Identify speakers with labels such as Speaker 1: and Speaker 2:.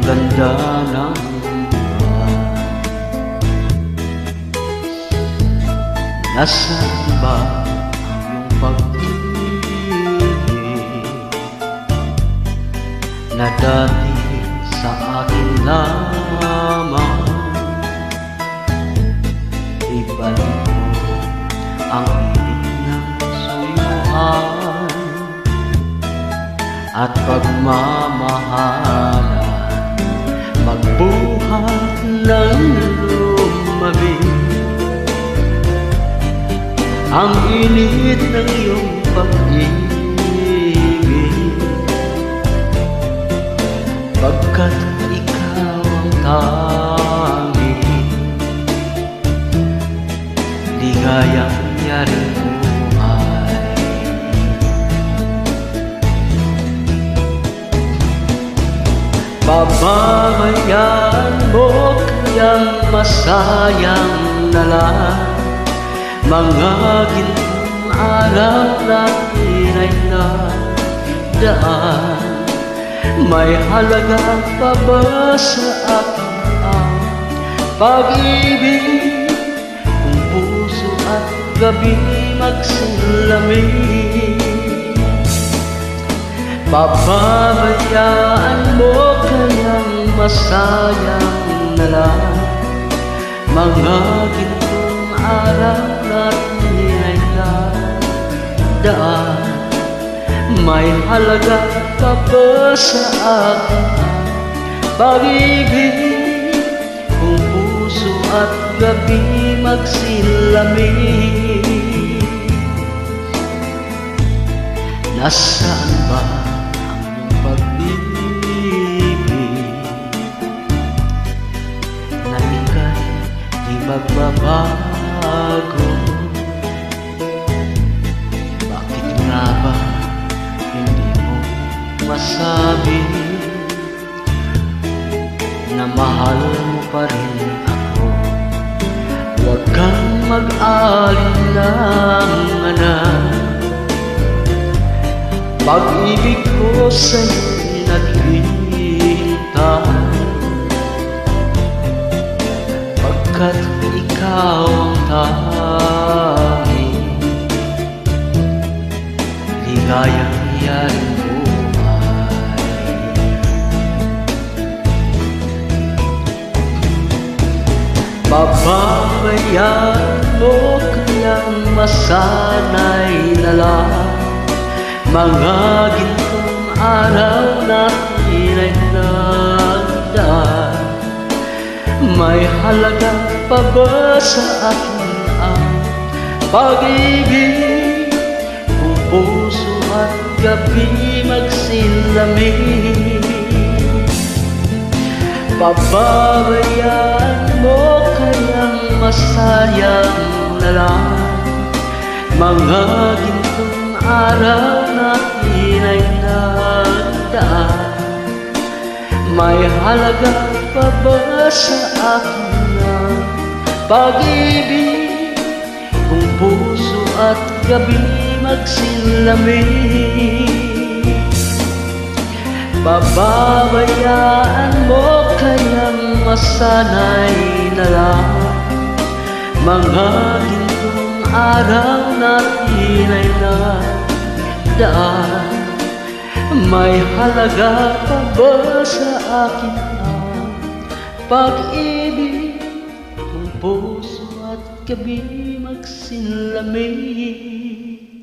Speaker 1: ganda ng buhay. Nasaan ba ang iyong pag-ibig na dati sa akin lamang? Ibalik mo ang ibig ng suyuan at pagmamahalan, magbuhat ng lumamig ang init ng iyong pag-ibig, pagkat ikaw ang tanging ligayang yaring buhay. Pababayaan mo kayang masayang nalang mga gintong araw natin ay nadaan. May halaga pa ba sa akin ang pag-ibig kung puso at gabi magsilamig? Pababayaan mo kayang masayang nalang mga gintong araw natin ay nadaan. May halaga pa ba sa akin ang pag-ibig kung puso at gabi magsilamig? Nasaan ba ang pag-ibig na ika'y di magbabago? Bakit nga ba hindi mo masabi na mahal mo pa rin ako? Huwag kang mag-alinlangan, pag-ibig ko sa'yo'y naghihintay, pagkat ikaw ang tanging ligayang yaring buhay. Pababayaan mo kayang masanay na lang mga gintong araw natin ay nagdaan. May halaga pa ba sa akin ang pag-ibig kung puso at gabi magsilamig? Pababayaan mo kayang masayang na lang mga gintong araw natin ay nagdaan. May halaga pa ba sa akin ang pag-ibig kung puso at gabi magsilamig? Pababayaan mo kayang masanay na lang mga gintong araw natin ay nadaan. May halaga pa ba sa akin ang pag-ibig kung puso at gabi magsilamig?